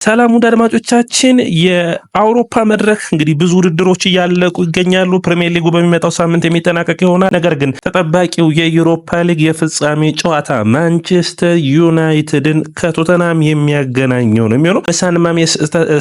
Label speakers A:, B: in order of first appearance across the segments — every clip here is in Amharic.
A: ሰላም ውድ አድማጮቻችን የአውሮፓ መድረክ እንግዲህ ብዙ ውድድሮች እያለቁ ይገኛሉ። ፕሪሚየር ሊጉ በሚመጣው ሳምንት የሚጠናቀቅ ይሆናል። ነገር ግን ተጠባቂው የዩሮፓ ሊግ የፍጻሜ ጨዋታ ማንቸስተር ዩናይትድን ከቶተናም የሚያገናኘው ነው የሚሆነው። በሳንማሜስ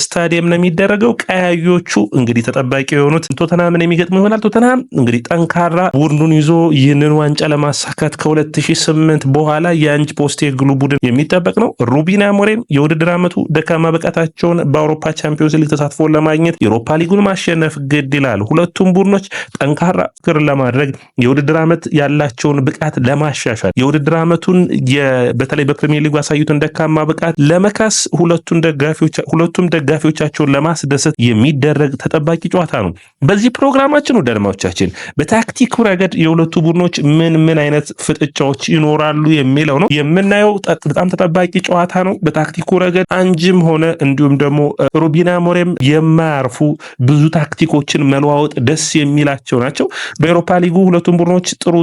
A: ስታዲየም ነው የሚደረገው። ቀያዮቹ እንግዲህ ተጠባቂ የሆኑት ቶተናምን የሚገጥሙ ይሆናል። ቶተናም እንግዲህ ጠንካራ ቡድኑን ይዞ ይህንን ዋንጫ ለማሳካት ከ2008 በኋላ የአንጅ ፖስቴኮግሉ ቡድን የሚጠበቅ ነው። ሩበን አሞሪም የውድድር ዓመቱ ደካማ ብቃታቸውን በአውሮፓ ቻምፒዮንስ ሊግ ተሳትፎ ለማግኘት የአውሮፓ ሊጉን ማሸነፍ ግድ ይላል። ሁለቱም ቡድኖች ጠንካራ ፍክር ለማድረግ የውድድር ዓመት ያላቸውን ብቃት ለማሻሻል የውድድር ዓመቱን በተለይ በፕሪሚየር ሊጉ ያሳዩትን ደካማ ብቃት ለመካስ ሁለቱም ደጋፊዎቻቸውን ለማስደሰት የሚደረግ ተጠባቂ ጨዋታ ነው። በዚህ ፕሮግራማችን ወደ አድማጮቻችን በታክቲኩ ረገድ የሁለቱ ቡድኖች ምን አይነት ፍጥጫዎች ይኖራሉ የሚለው ነው የምናየው። በጣም ተጠባቂ ጨዋታ ነው። በታክቲኩ ረገድ አንጅም ሆነ እንዲሁም ደግሞ ሩበን አሞሪም የማያርፉ ብዙ ታክቲኮችን መለዋወጥ ደስ የሚላቸው ናቸው። በአውሮፓ ሊጉ ሁለቱም ቡድኖች ጥሩ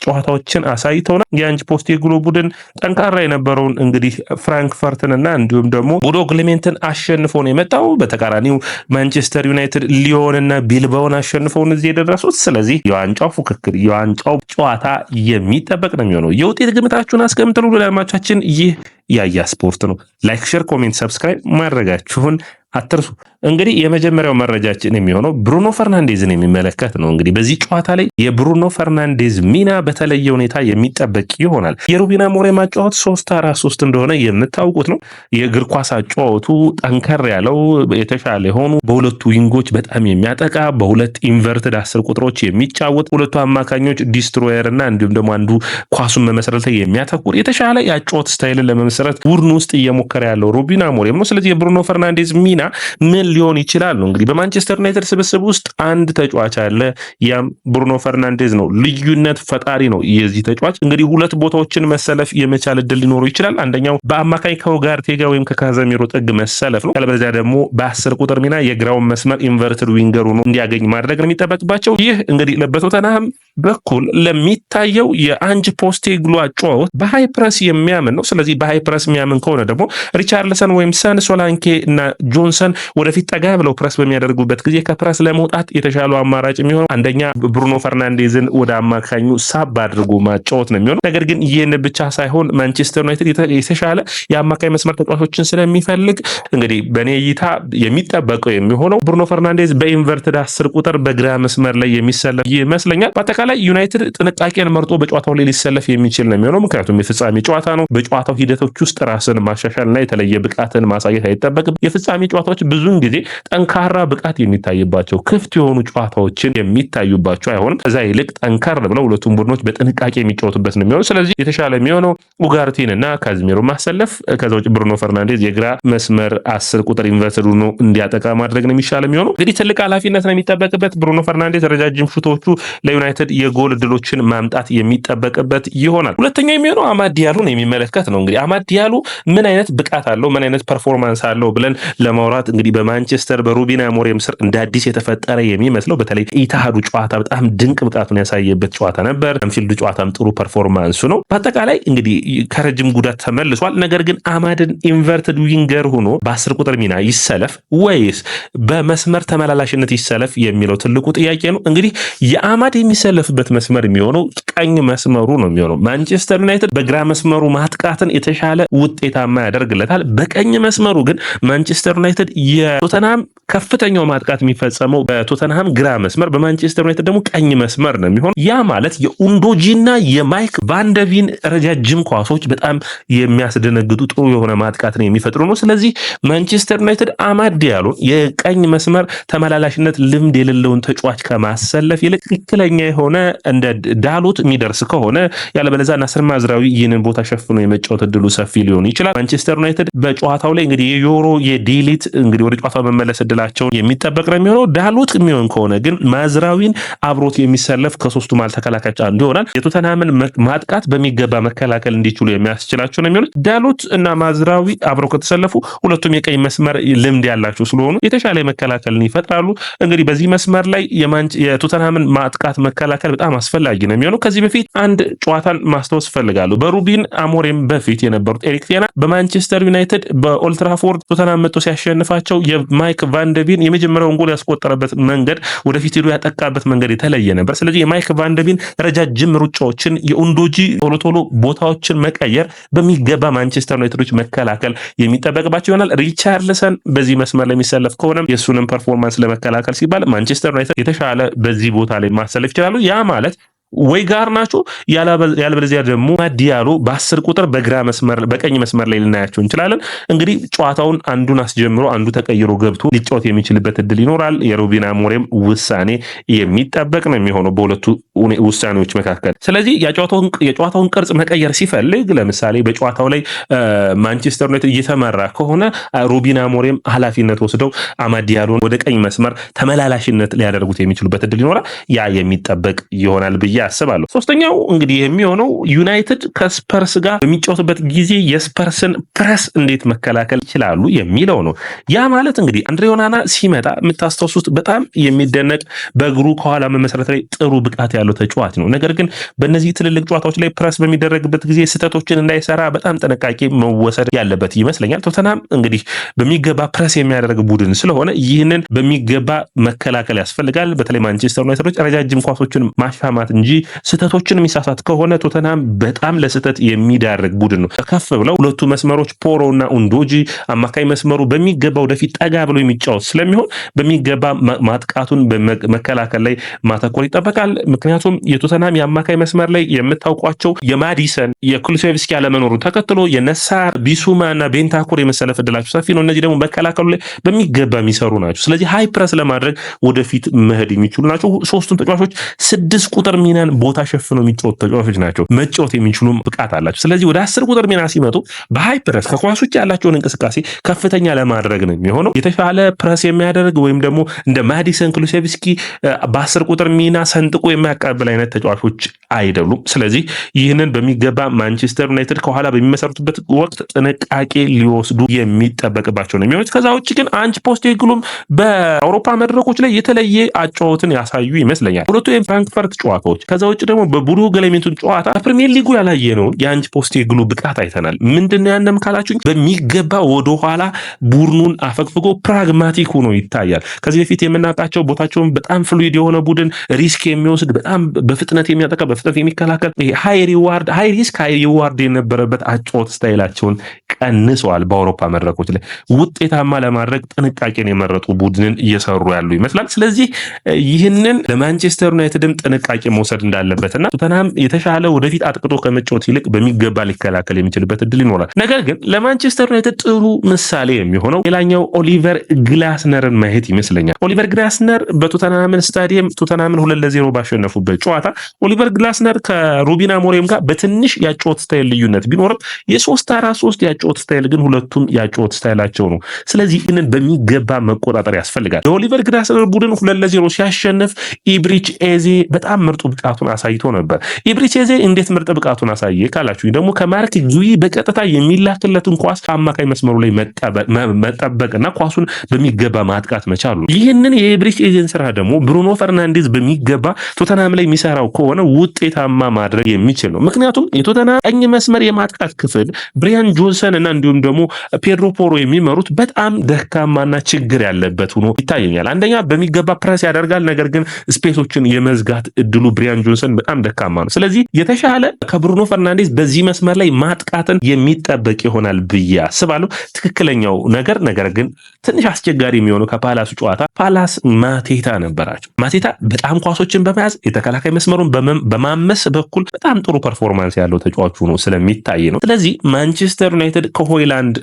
A: ጨዋታዎችን አሳይተውናል። የአንጅ ፖስቴኮግሉ ቡድን ጠንካራ የነበረውን እንግዲህ ፍራንክፈርትንና እንዲሁም ደግሞ ቦዶ ግሊምትን አሸንፎ ነው የመጣው። በተቃራኒው ማንቸስተር ዩናይትድ ሊዮንና ቢልባውን አሸንፈው እዚህ የደረሱት። ስለዚህ የዋንጫው ፉክክር የዋንጫው ጨዋታ የሚጠበቅ ነው የሚሆነው። የውጤት ግምታችሁን አስቀምጡ ለአድማጮቻችን። ይህ ያያ ስፖርት ነው። ላይክ፣ ሼር፣ ኮሜንት፣ ሰብስክራይብ ማድረጋችሁን አትርሱ። እንግዲህ የመጀመሪያው መረጃችን የሚሆነው ብሩኖ ፈርናንዴዝን የሚመለከት ነው። እንግዲህ በዚህ ጨዋታ ላይ የብሩኖ ፈርናንዴዝ ሚና በተለየ ሁኔታ የሚጠበቅ ይሆናል። የሩበን አሞሪም አጨዋወት 3-4-3 እንደሆነ የምታውቁት ነው። የእግር ኳስ አጨዋወቱ ጠንከር ያለው የተሻለ የሆኑ በሁለቱ ዊንጎች በጣም የሚያጠቃ በሁለት ኢንቨርትድ 10 ቁጥሮች የሚጫወት ሁለቱ አማካኞች ዲስትሮየር እና እንዲሁም ደግሞ አንዱ ኳሱን መመስረት ላይ የሚያተኩር የተሻለ የአጨዋወት ስታይልን ለመመስረት ቡድኑ ውስጥ እየሞከረ ያለው ሩበን አሞሪም ነው። ስለዚህ የብሩኖ ፈርናንዴዝ ሚና ምን ሊሆን ይችላል ነው እንግዲህ በማንቸስተር ዩናይትድ ስብስብ ውስጥ አንድ ተጫዋች አለ። ያም ብሩኖ ፈርናንዴዝ ነው። ልዩነት ፈጣሪ ነው የዚህ ተጫዋች። እንግዲህ ሁለት ቦታዎችን መሰለፍ የመቻል እድል ሊኖረው ይችላል። አንደኛው በአማካኝ ከኡጋርቴ ጋር ወይም ከካዘሚሮ ጥግ መሰለፍ ነው። ያለበለዚያ ደግሞ በ10 ቁጥር ሚና የግራውን መስመር ኢንቨርትድ ዊንገር ሆኖ እንዲያገኝ ማድረግ ነው የሚጠበቅባቸው። ይህ እንግዲህ በቶተንሃም በኩል ለሚታየው የአንጅ ፖስቴኮግሉ አጨዋወት በሃይ ፕረስ የሚያምን ነው። ስለዚህ በሃይ ፕረስ የሚያምን ከሆነ ደግሞ ሪቻርልሰን ወይም ሰን ሶላንኬ እና ጆንሰን ወደፊት ጠጋ ብለው ፕረስ በሚያደርጉበት ጊዜ ከፕረስ ለመውጣት የተሻለው አማራጭ የሚሆነው አንደኛ ብሩኖ ፈርናንዴዝን ወደ አማካኙ ሳብ አድርጎ ማጫወት ነው የሚሆነው። ነገር ግን ይህን ብቻ ሳይሆን ማንቸስተር ዩናይትድ የተሻለ የአማካኝ መስመር ተጫዋቾችን ስለሚፈልግ እንግዲህ በኔ እይታ የሚጠበቀው የሚሆነው ብሩኖ ፈርናንዴዝ በኢንቨርትድ 10 ቁጥር በግራ መስመር ላይ የሚሰለፍ ይመስለኛል። በአጠቃላይ ዩናይትድ ጥንቃቄን መርጦ በጨዋታው ላይ ሊሰለፍ የሚችል ነው የሚሆነው። ምክንያቱም የፍጻሜ ጨዋታ ነው። በጨዋታው ሂደቶች ውስጥ ራስን ማሻሻልና የተለየ ብቃትን ማሳየት አይጠበቅም። የፍጻሜ ጨዋታዎች ብዙውን ጊዜ ጠንካራ ብቃት የሚታይባቸው ክፍት የሆኑ ጨዋታዎችን የሚታዩባቸው አይሆንም። ከዛ ይልቅ ጠንካራ ብለው ሁለቱም ቡድኖች በጥንቃቄ የሚጫወቱበት ነው የሚሆነው። ስለዚህ የተሻለ የሚሆነው ኡጋርቴንና ካዝሚሮ ማሰለፍ፣ ከዛ ውጭ ብሩኖ ፈርናንዴዝ የግራ መስመር 10 ቁጥር ኢንቨርትድ ሆኖ እንዲያጠቃ ማድረግ ነው የሚሻለው የሚሆነው። እንግዲህ ትልቅ ኃላፊነት ነው የሚጠበቅበት። ብሩኖ ፈርናንዴዝ ረጃጅም ሹቶቹ ለዩናይትድ የጎል እድሎችን ማምጣት የሚጠበቅበት ይሆናል። ሁለተኛው የሚሆነው አማድ ዲያሎን የሚመለከት ነው። እንግዲህ አማድ ዲያሎ ምን አይነት ብቃት አለው፣ ምን አይነት ፐርፎርማንስ አለው ብለን ለማውራት እንግዲህ በማንቸስተር በሩበን አሞሪም ስር እንደ አዲስ የተፈጠረ የሚመስለው በተለይ ኢታሃዱ ጨዋታ በጣም ድንቅ ብቃቱን ያሳየበት ጨዋታ ነበር። አንፊልድ ጨዋታም ጥሩ ፐርፎርማንሱ ነው። በአጠቃላይ እንግዲህ ከረጅም ጉዳት ተመልሷል። ነገር ግን አማድን ኢንቨርትድ ዊንገር ሆኖ በ10 ቁጥር ሚና ይሰለፍ ወይስ በመስመር ተመላላሽነት ይሰለፍ የሚለው ትልቁ ጥያቄ ነው። እንግዲህ የአማድ የሚሰለፍበት መስመር የሚሆነው ቀኝ መስመሩ ነው የሚሆነው። ማንቸስተር ዩናይትድ በግራ መስመሩ ማጥቃትን የተሻለ ውጤታማ ያደርግለታል። በቀኝ መስመሩ ግን ማንቸስተር ዩናይትድ የቶተንሃም ከፍተኛው ማጥቃት የሚፈጸመው በቶተንሃም ግራ መስመር፣ በማንቸስተር ዩናይትድ ደግሞ ቀኝ መስመር ነው የሚሆን። ያ ማለት የኡንዶጂና የማይክ ቫንደቪን ረጃጅም ኳሶች በጣም የሚያስደነግጡ ጥሩ የሆነ ማጥቃት ነው የሚፈጥሩ ነው። ስለዚህ ማንቸስተር ዩናይትድ አማድ ዲያሎን የቀኝ መስመር ተመላላሽነት ልምድ የሌለውን ተጫዋች ከማሰለፍ ይልቅ ትክክለኛ የሆነ እንደ ዳሎት የሚደርስ ከሆነ ያለበለዚያ ናስር ማዝራዊ ይህንን ቦታ ሸፍኖ የመጫወት እድሉ ሰፊ ሊሆን ይችላል። ማንቸስተር ዩናይትድ በጨዋታው ላይ እንግዲህ የዩሮ የዲሊት እንግዲህ ወደ ጨዋታው መመለስ እድላቸውን የሚጠበቅ ነው የሚሆነው። ዳሎት የሚሆን ከሆነ ግን ማዝራዊን አብሮት የሚሰለፍ ከሶስቱ መሃል ተከላካዮች አንዱ ይሆናል። የቶተንሃምን ማጥቃት በሚገባ መከላከል እንዲችሉ የሚያስችላቸው ነው የሚሆኑት። ዳሎት እና ማዝራዊ አብረው ከተሰለፉ ሁለቱም የቀኝ መስመር ልምድ ያላቸው ስለሆኑ የተሻለ መከላከልን ይፈጥራሉ። እንግዲህ በዚህ መስመር ላይ የቶተንሃምን ማጥቃት መከላከል በጣም አስፈላጊ ነው የሚሆነው። ከዚህ በፊት አንድ ጨዋታን ማስታወስ እፈልጋለሁ። በሩቢን አሞሪም በፊት የነበሩት ኤሪክ ቴና በማንቸስተር ዩናይትድ በኦልትራፎርድ ቶተንሃም መጥቶ ሲያሸንፋቸው የማይክ ቫንደቢን የመጀመሪያውን ጎል ያስቆጠረበት መንገድ ወደፊት ሄዶ ያጠቃበት መንገድ የተለየ ነበር። ስለዚህ የማይክ ቫንደቢን ረጃጅም ሩጫዎችን የኡንዶጂ ቶሎ ቦታዎችን መቀየር በሚገባ ማንቸስተር ዩናይትዶች መከላከል የሚጠበቅባቸው ይሆናል። ሪቻርልሰን በዚህ መስመር ላይ የሚሰለፍ ከሆነ የእሱንም ፐርፎርማንስ ለመከላከል ሲባል ማንቸስተር ዩናይትድ የተሻለ በዚህ ቦታ ላይ ማሰለፍ ይችላሉ። ያ ማለት ወይ ጋርናቾ ያለበለዚያ ደግሞ ዲያሎ በ10 ቁጥር በቀኝ መስመር ላይ ልናያቸው እንችላለን። እንግዲህ ጨዋታውን አንዱን አስጀምሮ አንዱ ተቀይሮ ገብቶ ሊጫወት የሚችልበት እድል ይኖራል። የሩበን አሞሪም ውሳኔ የሚጠበቅ ነው የሚሆነው በሁለቱ ውሳኔዎች መካከል። ስለዚህ የጨዋታውን ቅርጽ መቀየር ሲፈልግ ለምሳሌ በጨዋታው ላይ ማንቸስተር ዩናይትድ እየተመራ ከሆነ ሩበን አሞሪም ኃላፊነት ወስደው አማድ ዲያሎን ወደ ቀኝ መስመር ተመላላሽነት ሊያደርጉት የሚችሉበት እድል ይኖራል። ያ የሚጠበቅ ይሆናል ብዬ አስባለሁ። ሶስተኛው እንግዲህ የሚሆነው ዩናይትድ ከስፐርስ ጋር በሚጫወትበት ጊዜ የስፐርስን ፕረስ እንዴት መከላከል ይችላሉ የሚለው ነው። ያ ማለት እንግዲህ አንድሬ ኦናና ሲመጣ የምታስታውሱት በጣም የሚደነቅ በእግሩ ከኋላ መመስረት ላይ ጥሩ ብቃት ያለው ተጫዋች ነው። ነገር ግን በእነዚህ ትልልቅ ጨዋታዎች ላይ ፕረስ በሚደረግበት ጊዜ ስህተቶችን እንዳይሰራ በጣም ጥንቃቄ መወሰድ ያለበት ይመስለኛል። ቶተንሃም እንግዲህ በሚገባ ፕረስ የሚያደርግ ቡድን ስለሆነ ይህንን በሚገባ መከላከል ያስፈልጋል። በተለይ ማንቸስተር ዩናይትዶች ረጃጅም ኳሶችን ማሻማት እንጂ ስህተቶችን የሚሳሳት ከሆነ ቶተንሃም በጣም ለስህተት የሚዳርግ ቡድን ነው። ከፍ ብለው ሁለቱ መስመሮች ፖሮ እና ኡንዶጂ አማካይ መስመሩ በሚገባ ወደፊት ጠጋ ብሎ የሚጫወት ስለሚሆን በሚገባ ማጥቃቱን በመከላከል ላይ ማተኮር ይጠበቃል። ምክንያቱም የቶተንሃም የአማካይ መስመር ላይ የምታውቋቸው የማዲሰን የኩሉሴቭስኪ ያለመኖሩ ተከትሎ የነሳር ቢሱማ እና ቤንታኩር የመሰለፍ እድላቸው ሰፊ ነው። እነዚህ ደግሞ መከላከሉ ላይ በሚገባ የሚሰሩ ናቸው። ስለዚህ ሃይ ፕረስ ለማድረግ ወደፊት መሄድ የሚችሉ ናቸው። ሶስቱም ተጫዋቾች 6 ቁጥር ሚናን ቦታ ሸፍነው የሚጫወቱ ተጫዋቾች ናቸው። መጫወት የሚችሉም ብቃት አላቸው። ስለዚህ ወደ 10 ቁጥር ሚና ሲመጡ በሃይ ፕረስ ከኳስ ውጭ ያላቸውን እንቅስቃሴ ከፍተኛ ለማድረግ ነው የሚሆነው። የተሻለ ፕረስ የሚያደርግ ወይም ደግሞ እንደ ማዲሰን ኩሉሴቭስኪ በ10 ቁጥር ሚና ሰንጥቆ የሚያቀብል አይነት ተጫዋቾች አይደሉም። ስለዚህ ይህንን በሚገባ ማንቸስተር ዩናይትድ ከኋላ በሚመሰርቱበት ወቅት ጥንቃቄ ሊወስዱ የሚጠበቅባቸው ነው የሚሆኑት። ከዛ ውጭ ግን አንጅ ፖስቴግሉም በአውሮፓ መድረኮች ላይ የተለየ አጫወትን ያሳዩ ይመስለኛል። ሁለቱ የፍራንክፈርት ጨዋታዎች ከዛ ውጭ ደግሞ በቡሩ ገለሜንቱን ጨዋታ በፕሪሚየር ሊጉ ያላየነውን የአንጅ ፖስቴግሉ ብቃት አይተናል። ምንድነው ያንም ካላችሁኝ በሚገባ ወደ ኋላ ቡድኑን አፈግፍጎ ፕራግማቲክ ሆኖ ይታያል። ከዚህ በፊት የምናውቃቸው ቦታቸውን በጣም ፍሉይድ የሆነ ቡድን ሪስክ የሚወስድ በጣም በፍጥነት የሚያጠቃ በፍጥነት የሚከላከል ሃይ ሪስክ ሃይ ሪዋርድ የነበረበት አጫወት ስታይላቸውን ቀንሰዋል። በአውሮፓ መድረኮች ላይ ውጤታማ ለማድረግ ጥንቃቄን የመረጡ ቡድንን እየሰሩ ያሉ ይመስላል። ስለዚህ ይህንን ለማንቸስተር ዩናይትድም ጥንቃቄ መውሰድ እንዳለበትና ቶተንሃም የተሻለ ወደፊት አጥቅቶ ከመጫወት ይልቅ በሚገባ ሊከላከል የሚችልበት እድል ይኖራል። ነገር ግን ለማንቸስተር ዩናይትድ ጥሩ ምሳሌ የሚሆነው ሌላኛው ኦሊቨር ግላስነርን ማየት ይመስለኛል። ኦሊቨር ግላስነር በቶተንሃምን ስታዲየም ቶተንሃምን 2-0 ባሸነፉበት ጨዋታ ኦሊቨር ግላስነር ከሩበን አሞሪም ጋር በትንሽ ያጫወት ስታይል ልዩነት ቢኖርም የ3-4-3 ያጫወት ስታይል ግን ሁለቱም ያጫወት ስታይላቸው ነው። ስለዚህ ይህንን በሚገባ መቆጣጠር ያስፈልጋል። የኦሊቨር ግላስነር ቡድን 2-0 ሲያሸንፍ ኢብሪች ኤዜ በጣም ምርጡ ብቃቱን አሳይቶ ነበር። ኢብሪች ኤዜ እንዴት ምርጥ ብቃቱን አሳየ ካላችሁ ደግሞ ከማርክ ጉይ በቀጥታ የሚላክለትን ኳስ ከአማካይ መስመሩ ላይ መጠበቅና ኳሱን በሚገባ ማጥቃት መቻሉ። ይህንን የኢብሪች ኤዜን ስራ ደግሞ ብሩኖ ፈርናንዴዝ በሚገባ ቶተንሃም ላይ የሚሰራው ከሆነ ውጤታማ ማድረግ የሚችል ነው። ምክንያቱም የቶተንሃም ቀኝ መስመር የማጥቃት ክፍል ብሪያን ጆንሰን እና እንዲሁም ደግሞ ፔድሮ ፖሮ የሚመሩት በጣም ደካማና ችግር ያለበት ሆኖ ይታየኛል። አንደኛ በሚገባ ፕረስ ያደርጋል፣ ነገር ግን ስፔሶችን የመዝጋት እድሉ ብሪያን ጆንሰን በጣም ደካማ ነው። ስለዚህ የተሻለ ከብሩኖ ፈርናንዴዝ በዚህ መስመር ላይ ማጥቃትን የሚጠበቅ ይሆናል ብዬ አስባለሁ። ትክክለኛው ነገር ግን ትንሽ አስቸጋሪ የሚሆነው ከፓላሱ ጨዋታ ፓላስ ማቴታ ነበራቸው። ማቴታ በጣም ኳሶችን በመያዝ የተከላካይ መስመሩን በማመስ በኩል በጣም ጥሩ ፐርፎርማንስ ያለው ተጫዋቹ ነው ስለሚታይ ነው። ስለዚህ ማንቸስተር ዩናይትድ ከሆይላንድ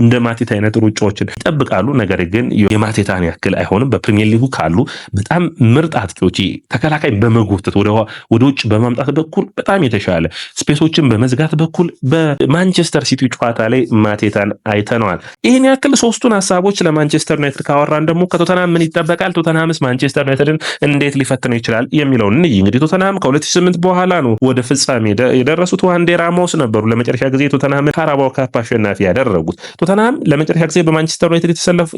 A: እንደ ማቴታ አይነት ሩጫዎችን ይጠብቃሉ። ነገር ግን የማቴታን ያክል አይሆንም። በፕሪሚየር ሊጉ ካሉ በጣም ምርጥ አጥቂዎች ተከላካይ በመጎተት ወደ ወደ ውጭ በማምጣት በኩል በጣም የተሻለ ስፔሶችን በመዝጋት በኩል በማንቸስተር ሲቲ ጨዋታ ላይ ማቴታን አይተነዋል። ይህን ያክል ሶስቱን ሀሳቦች ለማንቸስተር ዩናይትድ ካወራን ደግሞ ከቶተናም ምን ይጠበቃል? ቶተናምስ ማንቸስተር ዩናይትድን እንዴት ሊፈትነው ይችላል የሚለውን እንይ። እንግዲህ ቶተናም ከ2008 በኋላ ነው ወደ ፍጻሜ የደረሱት። ዋንዴ ራሞስ ነበሩ ለመጨረሻ ጊዜ ቶተናም ካራባኦ ካፕ አሸናፊ ያደረጉት። ቶተናም ለመጨረሻ ጊዜ በማንቸስተር ዩናይትድ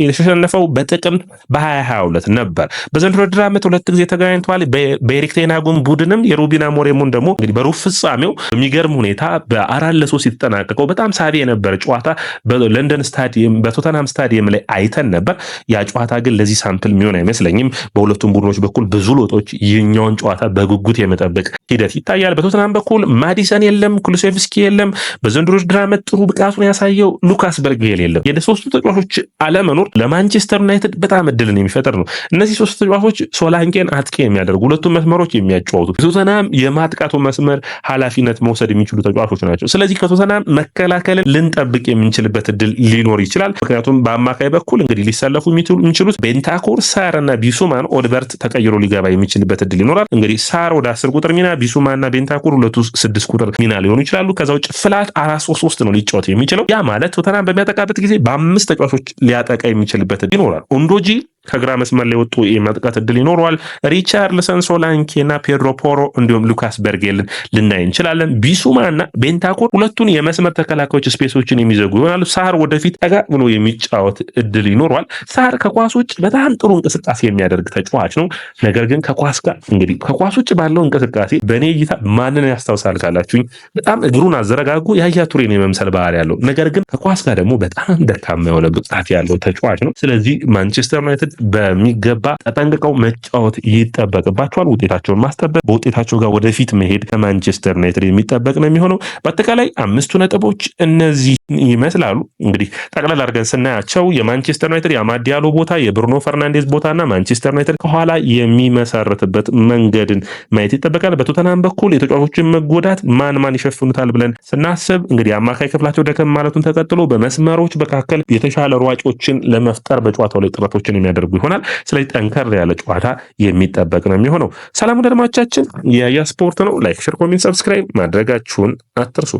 A: የተሸነፈው በጥቅምት በ2022 ነበር። በዘንድሮ ውድድር ዓመት ሁለት ጊዜ ተገናኝተዋል። በኤሪክ ቴን ሃግም ቡድንም የሩበን አሞሪምን ደግሞ እንግዲህ በሩብ ፍጻሜው በሚገርም ሁኔታ በ4-3 የተጠናቀቀው በጣም ሳቢ የነበረ ጨዋታ በለንደን ስታዲየም በቶተናም ስታዲየም ላይ አይተን ነበር። ያ ጨዋታ ግን ለዚህ ሳምፕል የሚሆን አይመስለኝም። በሁለቱም ቡድኖች በኩል ብዙ ሎጦች ይህኛውን ጨዋታ በጉጉት የመጠበቅ ሂደት ይታያል። በቶተናም በኩል ማዲሰን የለም፣ ኩሉሴቭስኪ የለም። በዘንድሮ ውድድር ዓመት ጥሩ ብቃቱን ያሳየው ሉካስ በርግቬል የለም። የሶስቱ ተጫዋቾች አለመኖር ለማንቸስተር ዩናይትድ በጣም እድልን የሚፈጥር ነው። እነዚህ ሶስት ተጫዋቾች ሶላንኬን አጥቂ የሚያደርጉ ሁለቱም መስመሮች የሚያጫወቱ ቶተናም የማጥቃቱ መስመር ኃላፊነት መውሰድ የሚችሉ ተጫዋቾች ናቸው። ስለዚህ ከቶተናም መከላከልን ልንጠብቅ የምንችልበት እድል ሊኖር ይችላል። ምክንያቱም በአማካይ በኩል እንግዲህ ሊሰለፉ የሚችሉት ቤንታኩር፣ ሳር እና ቢሱማ ነው። ኦድበርት ተቀይሮ ሊገባ የሚችልበት እድል ይኖራል። እንግዲህ ሳር ወደ 10 ቁጥር ሚና፣ ቢሱማ እና ቤንታኩር ሁለቱ 6 ቁጥር ሚና ሊሆኑ ይችላሉ። ከዛ ውጭ ፍላት 4-3-3 ነው ሊጫወት የሚችለው። ያ ማለት ቶተናም በሚያጠቃበት ጊዜ በ5 ተጫዋቾች ሊያጠቃ የሚችልበት እድል ይኖራል። ኦንዶጂ ከግራ መስመር ላይ ወጡ የማጥቃት እድል ይኖረዋል። ሪቻርልሰን፣ ሶላንኬ እና ፔድሮ ፖሮ እንዲሁም ሉካስ በርጌልን ልናይ እንችላለን። ቢሱማ እና ቤንታኩር ሁለቱን የመስመር ተከላካዮች ስፔሶችን የሚዘጉ ይሆናሉ። ሳር ወደፊት ጠጋ ብሎ የሚጫወት እድል ይኖረዋል። ሳር ከኳስ ውጭ በጣም ጥሩ እንቅስቃሴ የሚያደርግ ተጫዋች ነው። ነገር ግን ከኳስ ጋር እንግዲህ ከኳስ ውጭ ባለው እንቅስቃሴ በእኔ እይታ ማንን ያስታውሳል ካላችሁኝ በጣም እግሩን አዘረጋጉ ያያ ቱሬን የመምሰል ባህሪ ያለው፣ ነገር ግን ከኳስ ጋር ደግሞ በጣም ደካማ የሆነ ብቃት ያለው ተጫዋች ነው። ስለዚህ ማንቸስተር ዩናይትድ በሚገባ ተጠንቅቀው መጫወት ይጠበቅባቸዋል። ውጤታቸውን ማስጠበቅ፣ በውጤታቸው ጋር ወደፊት መሄድ ከማንቸስተር ዩናይትድ የሚጠበቅ ነው የሚሆነው። በአጠቃላይ 5 ነጥቦች እነዚህ ይመስላሉ። እንግዲህ ጠቅላላ አድርገን ስናያቸው የማንቸስተር ዩናይትድ የአማድ ዲያሎ ቦታ፣ የብሩኖ ፈርናንዴዝ ቦታና ማንቸስተር ዩናይትድ ከኋላ የሚመሰርትበት መንገድን ማየት ይጠበቃል። በቶተናም በኩል የተጫዋቾችን መጎዳት ማን ይሸፍኑታል ብለን ስናስብ እንግዲህ አማካይ ክፍላቸው ደከም ማለቱን ተከትሎ በመስመሮች መካከል የተሻለ ሯጮችን ለመፍጠር በጨዋታው ላይ ጥረቶችን የሚያደርጉ ይሆናል። ስለዚህ ጠንከር ያለ ጨዋታ የሚጠበቅ ነው የሚሆነው። ሰላም አድማጮቻችን፣ የያ ስፖርት ነው። ላይክ፣ ሼር፣ ኮሜንት፣ ሰብስክራይብ ማድረጋችሁን አትርሱ።